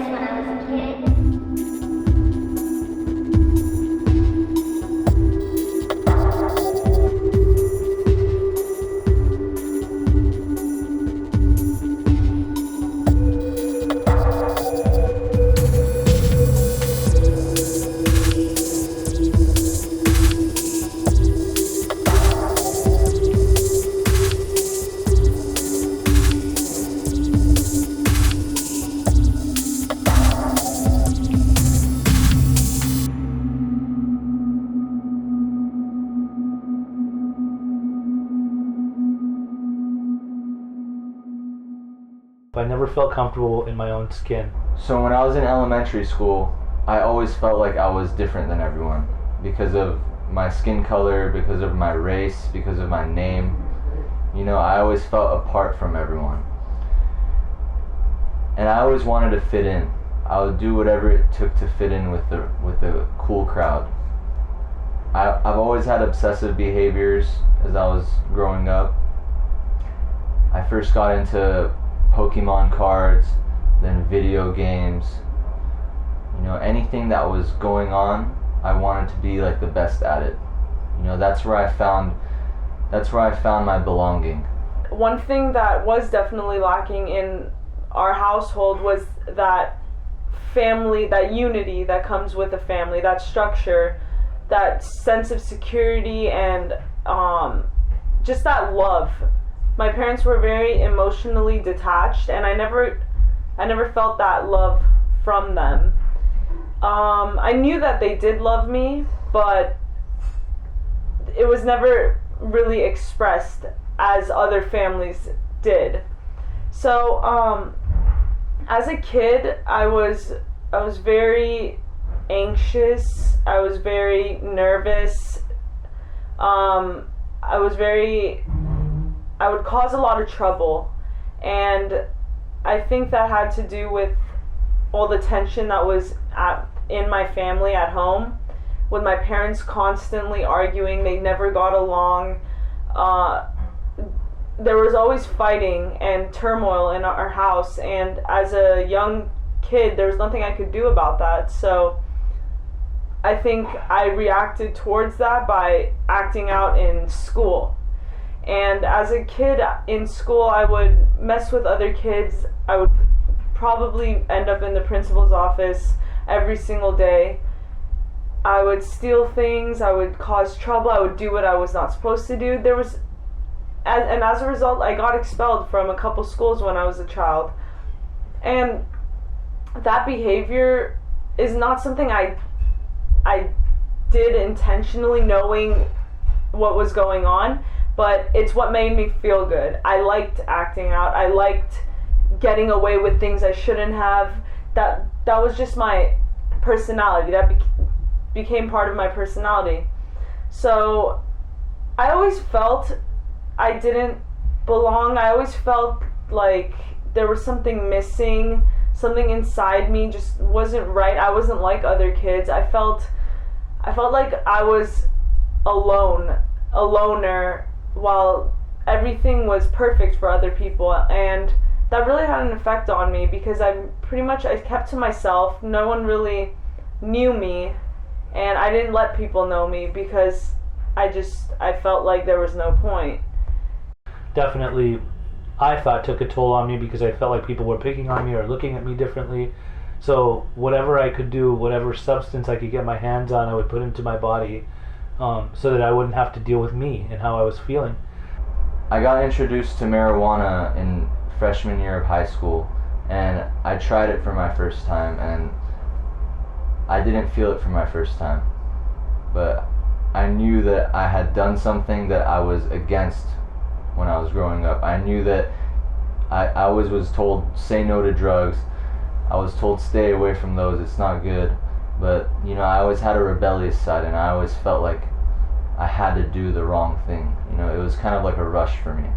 when I was a kid. I never felt comfortable in my own skin. So when I was in elementary school, I always felt like I was different than everyone because of my skin color, because of my race, because of my name. You know, I always felt apart from everyone. And I always wanted to fit in. I would do whatever it took to fit in with the cool crowd. I've always had obsessive behaviors as I was growing up. I first got into Pokemon cards, then video games. You know, anything that was going on, I wanted to be like the best at it. You know, that's where I found my belonging. One thing that was definitely lacking in our household was that family, that unity that comes with a family, that structure, that sense of security, and just that love. My parents were very emotionally detached, and I never felt that love from them. I knew that they did love me, but it was never really expressed as other families did. So, as a kid, I was very anxious. I was very nervous. I would cause a lot of trouble, and I think that had to do with all the tension that was in my family at home, with my parents constantly arguing. They never got along. There was always fighting and turmoil in our house, and as a young kid, there was nothing I could do about that. So I think I reacted towards that by acting out in school. And as a kid in school, I would mess with other kids. I would probably end up in the principal's office every single day. I would steal things. I would cause trouble. I would do what I was not supposed to do. And as a result, I got expelled from a couple schools when I was a child. And that behavior is not something I did intentionally, knowing what was going on. But it's what made me feel good. I liked acting out. I liked getting away with things I shouldn't have. That was just my personality. That became part of my personality. So I always felt I didn't belong. I always felt like there was something missing. Something inside me just wasn't right. I wasn't like other kids. I felt like I was a loner, while everything was perfect for other people. And that really had an effect on me, because I kept to myself. No one really knew me, and I didn't let people know me because I felt like there was no point. Definitely, I thought took a toll on me because I felt like people were picking on me or looking at me differently. So whatever I could do, whatever substance I could get my hands on, I would put into my body, so that I wouldn't have to deal with me and how I was feeling. I got introduced to marijuana in freshman year of high school, and I tried it for my first time, and I didn't feel it for my first time. But I knew that I had done something that I was against when I was growing up. I knew that I always was told, say no to drugs. I was told, stay away from those, it's not good. But, you know, I always had a rebellious side, and I always felt like I had to do the wrong thing. You know, it was kind of like a rush for me.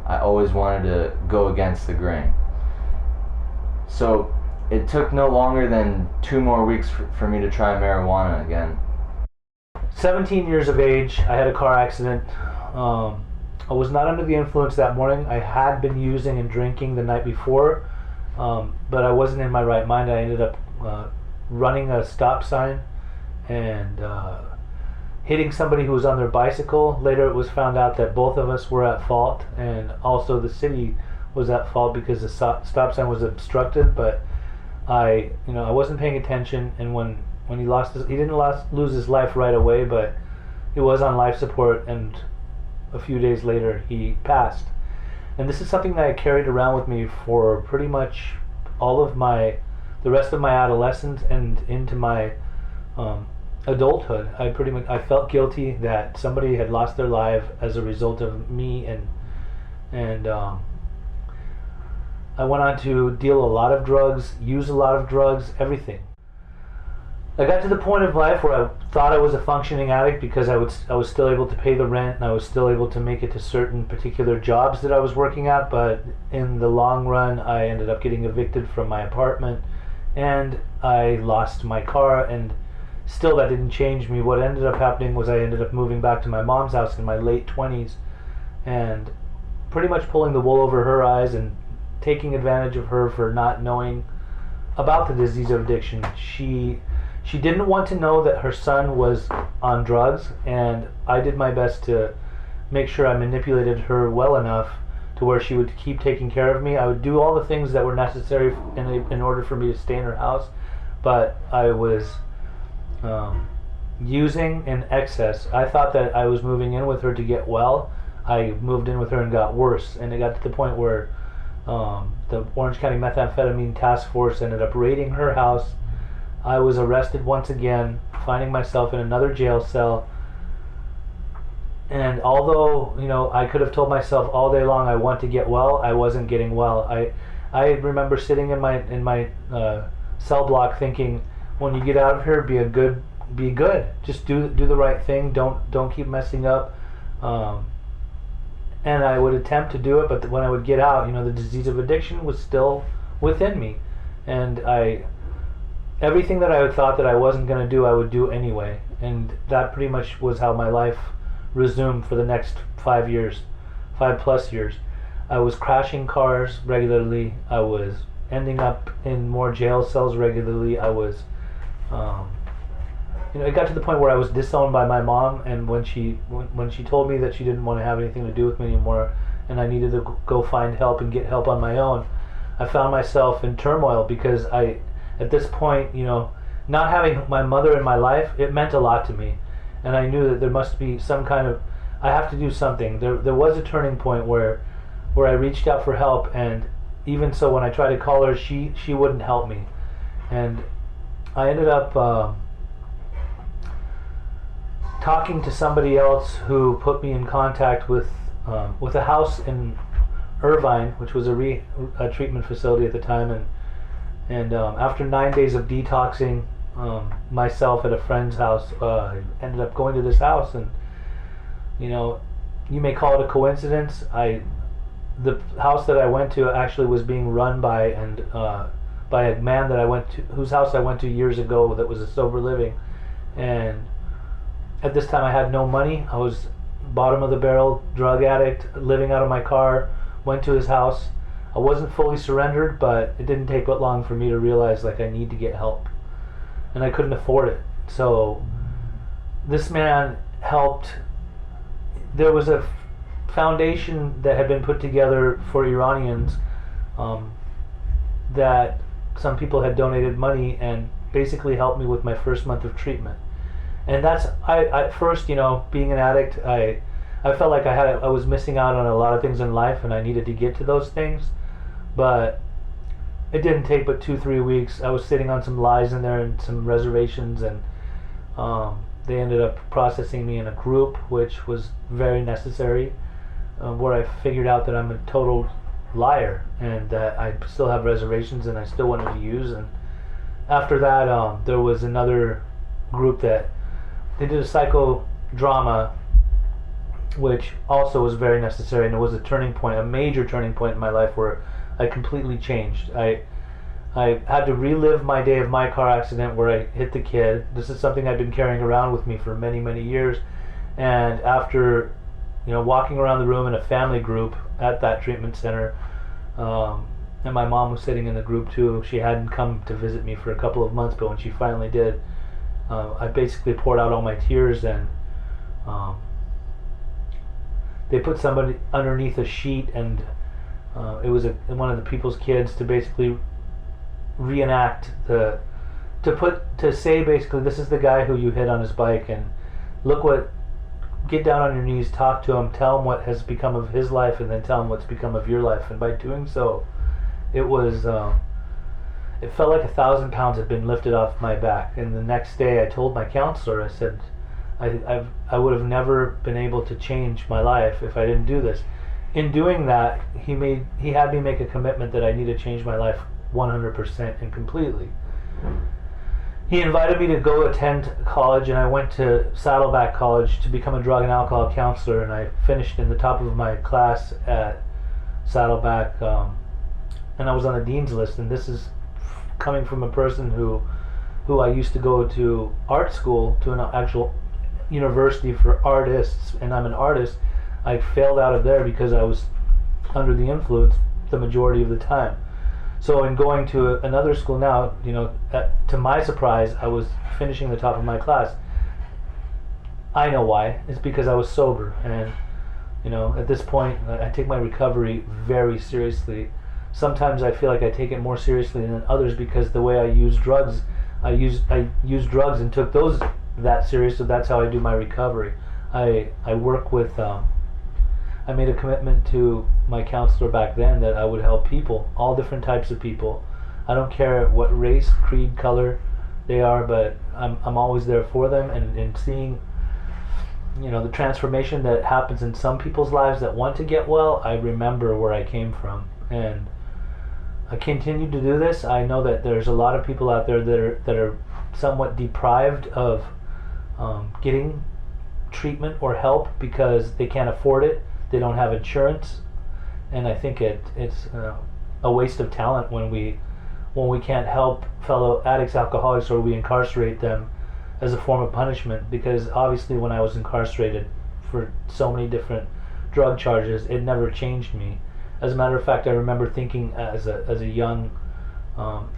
I always wanted to go against the grain. So it took no longer than 2 more weeks for me to try marijuana again. 17 years of age, I had a car accident. I was not under the influence that morning. I had been using and drinking the night before, but I wasn't in my right mind. I ended up running a stop sign and hitting somebody who was on their bicycle. Later it was found out that both of us were at fault, and also the city was at fault because the stop sign was obstructed. But I wasn't paying attention, and when he didn't lose his life right away, but he was on life support, and a few days later he passed. And this is something that I carried around with me for pretty much the rest of my adolescence and into my adulthood. I felt guilty that somebody had lost their life as a result of me, and I went on to deal a lot of drugs, use a lot of drugs, everything. I got to the point of life where I thought I was a functioning addict because I was still able to pay the rent, and I was still able to make it to certain particular jobs that I was working at, but in the long run I ended up getting evicted from my apartment, and I lost my car, and still that didn't change me. What ended up happening was I ended up moving back to my mom's house in my late 20s and pretty much pulling the wool over her eyes and taking advantage of her for not knowing about the disease of addiction. She didn't want to know that her son was on drugs, and I did my best to make sure I manipulated her well enough to where she would keep taking care of me. I would do all the things that were necessary in order for me to stay in her house, but I was using in excess. I thought that I was moving in with her to get well. I moved in with her and got worse, and it got to the point where the Orange County Methamphetamine Task Force ended up raiding her house. I was arrested once again, finding myself in another jail cell. And although, I could have told myself all day long I want to get well, I wasn't getting well. I remember sitting in my cell block thinking, when you get out of here, be good. Just do the right thing. Don't keep messing up. And I would attempt to do it, but when I would get out, the disease of addiction was still within me, and everything that I thought that I wasn't going to do, I would do anyway. And that pretty much was how my life resumed for the next 5 plus years. I was crashing cars regularly. I was ending up in more jail cells regularly. I was, it got to the point where I was disowned by my mom, and when she told me that she didn't want to have anything to do with me anymore, and I needed to go find help and get help on my own, I found myself in turmoil because at this point, not having my mother in my life, it meant a lot to me. And I knew that there must be some kind of, I have to do something. There was a turning point where I reached out for help, and even so when I tried to call her, she wouldn't help me. And I ended up talking to somebody else who put me in contact with a house in Irvine, which was a treatment facility at the time, and after 9 days of detoxing myself at a friend's house, I ended up going to this house, and you may call it a coincidence. The house that I went to actually was being run by a man that whose house I went to years ago that was a sober living, and at this time I had no money. I was bottom of the barrel drug addict, living out of my car. Went to his house. I wasn't fully surrendered, but it didn't take but long for me to realize I need to get help, and I couldn't afford it. So this man helped. There was a foundation that had been put together for Iranians that some people had donated money and basically helped me with my first month of treatment. And that's, I at first, being an addict, I felt like I was missing out on a lot of things in life, and I needed to get to those things. But it didn't take but 2-3 weeks. I was sitting on some lies in there and some reservations, and they ended up processing me in a group, which was very necessary, where I figured out that I'm a total liar and that I still have reservations and I still wanted to use. And after that, there was another group that they did a psychodrama, which also was very necessary, and it was a turning point, a major turning point in my life where I completely changed. I had to relive my day of my car accident where I hit the kid. This is something I've been carrying around with me for many, many years. And after, walking around the room in a family group at that treatment center, and my mom was sitting in the group too. She hadn't come to visit me for a couple of months, but when she finally did, I basically poured out all my tears, and they put somebody underneath a sheet, and it was one of the people's kids to basically reenact to say basically, this is the guy who you hit on his bike, and get down on your knees, talk to him, tell him what has become of his life, and then tell him what's become of your life. And by doing so, it felt like 1,000 pounds had been lifted off my back. And the next day I told my counselor, I said, I would have never been able to change my life if I didn't do this. In doing that, he had me make a commitment that I need to change my life 100% and completely. He invited me to go attend college, and I went to Saddleback College to become a drug and alcohol counselor, and I finished in the top of my class at Saddleback, and I was on the dean's list. And this is coming from a person who I used to go to art school, to an actual university for artists, and I'm an artist. I failed out of there because I was under the influence the majority of the time. So in going to another school now, to my surprise, I was finishing the top of my class. I know why. It's because I was sober. And, at this point, I take my recovery very seriously. Sometimes I feel like I take it more seriously than others because the way I use drugs, I used drugs and took those that serious, so that's how I do my recovery. I work with... I made a commitment to my counselor back then that I would help people, all different types of people. I don't care what race, creed, color they are, but I'm always there for them, and seeing the transformation that happens in some people's lives that want to get well. I remember where I came from, and I continue to do this. I know that there's a lot of people out there that are somewhat deprived of getting treatment or help because they can't afford it. They don't have insurance, and I think it's a waste of talent when we can't help fellow addicts, alcoholics, or we incarcerate them as a form of punishment. Because obviously, when I was incarcerated for so many different drug charges, it never changed me. As a matter of fact, I remember thinking as a young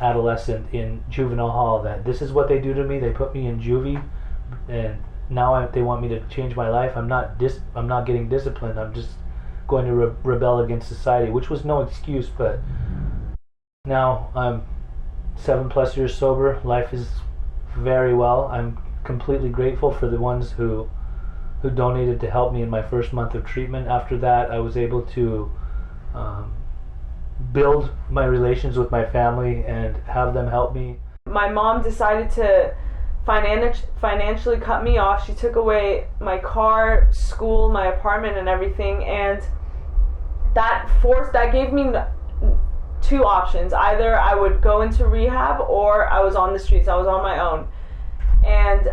adolescent in juvenile hall that this is what they do to me. They put me in juvie, and now they want me to change my life. I'm not getting disciplined. I'm just going to rebel against society, which was no excuse. But now I'm 7+ years sober. Life is very well. I'm completely grateful for the ones who donated to help me in my first month of treatment. After that, I was able to build my relations with my family and have them help me. My mom decided to financially cut me off. She took away my car, school, my apartment, and everything, and that gave me two options. Either I would go into rehab or I was on the streets. I was on my own, and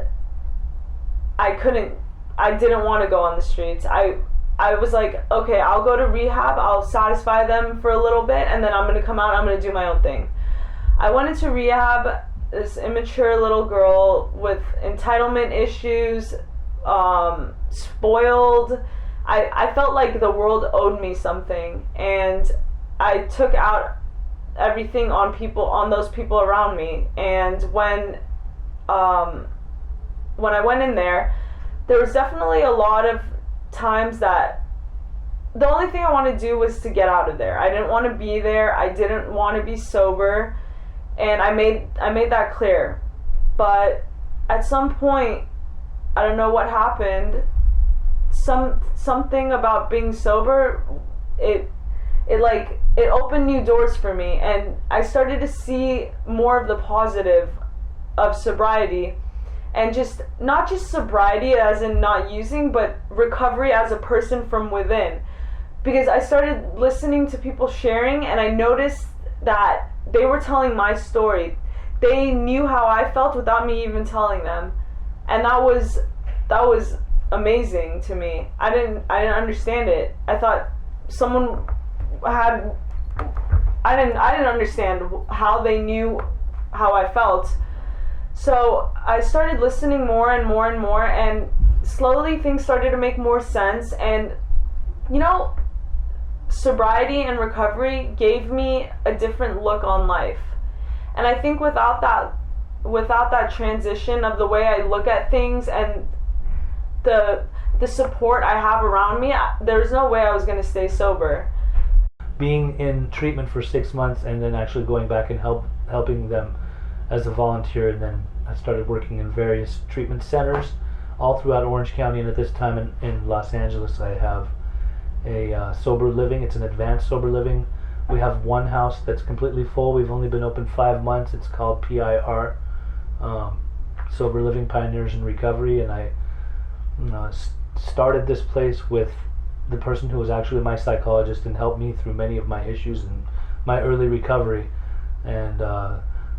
I didn't want to go on the streets. I was like, okay, I'll go to rehab, I'll satisfy them for a little bit, and then I'm going to come out and I'm going to do my own thing. I went into rehab, this immature little girl with entitlement issues, spoiled. I felt like the world owed me something, and I took out everything on those people around me. And when I went in there was definitely a lot of times that the only thing I wanted to do was to get out of there. I didn't want to be there. I didn't want to be sober. And I made that clear. But at some point, I don't know what happened, something about being sober, it opened new doors for me, and I started to see more of the positive of sobriety, and not just sobriety as in not using, but recovery as a person from within. Because I started listening to people sharing, and I noticed that they were telling my story. They knew how I felt without me even telling them, and that was amazing to me. I didn't understand it. I thought someone had. I didn't understand how they knew how I felt. So I started listening more and more and more, and slowly things started to make more sense. And sobriety and recovery gave me a different look on life. And I think without that transition of the way I look at things and the support I have around me, there's no way I was going to stay sober. Being in treatment for 6 months and then actually going back and helping them as a volunteer, and then I started working in various treatment centers all throughout Orange County, and at this time in Los Angeles I have a sober living. It's an advanced sober living. We have one house that's completely full. We've only been open 5 months. It's called PIR, Sober Living Pioneers in Recovery, and I started this place with the person who was actually my psychologist and helped me through many of my issues and my early recovery. And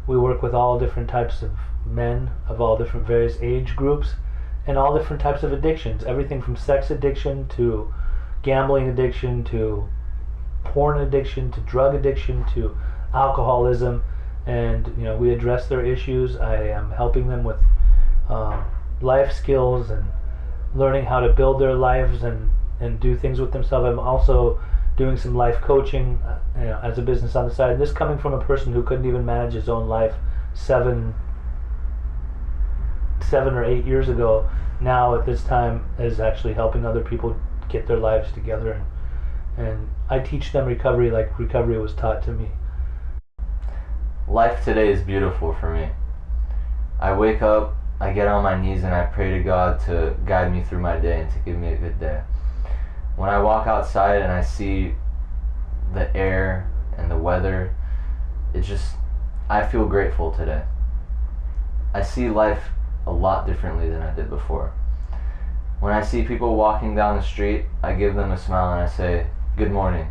we work with all different types of men of all different various age groups and all different types of addictions, everything from sex addiction to gambling addiction to porn addiction to drug addiction to alcoholism. And we address their issues. I am helping them with life skills and learning how to build their lives and do things with themselves. I'm also doing some life coaching as a business on the side. And this coming from a person who couldn't even manage his own life 7 or 8 years ago, now at this time is actually helping other people get their lives together. And I teach them recovery like recovery was taught to me. Life today is beautiful for me. I wake up, I get on my knees, and I pray to God to guide me through my day and to give me a good day. When I walk outside and I see the air and the weather, I feel grateful today. I see life a lot differently than I did before. When I see people walking down the street, I give them a smile and I say, "Good morning.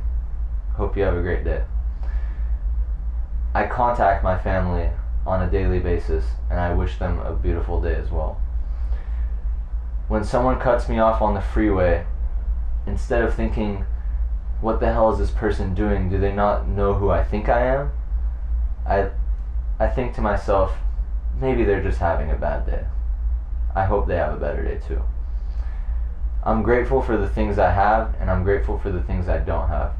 Hope you have a great day." I contact my family on a daily basis and I wish them a beautiful day as well. When someone cuts me off on the freeway, instead of thinking, what the hell is this person doing? Do they not know who I think I am? I think to myself, maybe they're just having a bad day. I hope they have a better day too. I'm grateful for the things I have, and I'm grateful for the things I don't have.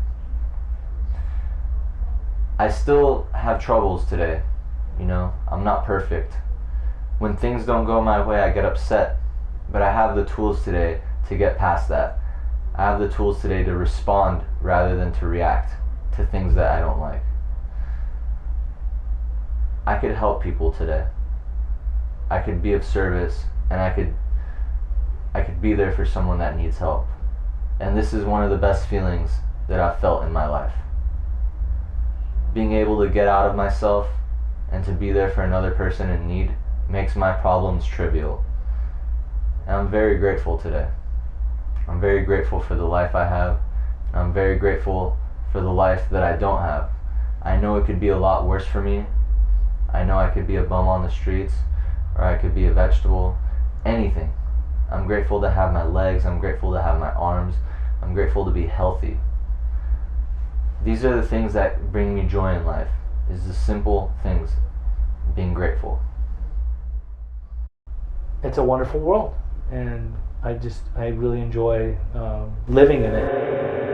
I still have troubles today. I'm not perfect. When things don't go my way, I get upset, but I have the tools today to get past that. I have the tools today to respond rather than to react to things that I don't like. I could help people today. I could be of service, and I could be there for someone that needs help. And this is one of the best feelings that I've felt in my life. Being able to get out of myself and to be there for another person in need makes my problems trivial. And I'm very grateful today. I'm very grateful for the life I have. I'm very grateful for the life that I don't have. I know it could be a lot worse for me. I know I could be a bum on the streets, or I could be a vegetable, anything. I'm grateful to have my legs. I'm grateful to have my arms. I'm grateful to be healthy. These are the things that bring me joy in life, is the simple things, being grateful. It's a wonderful world, and I really enjoy living in it.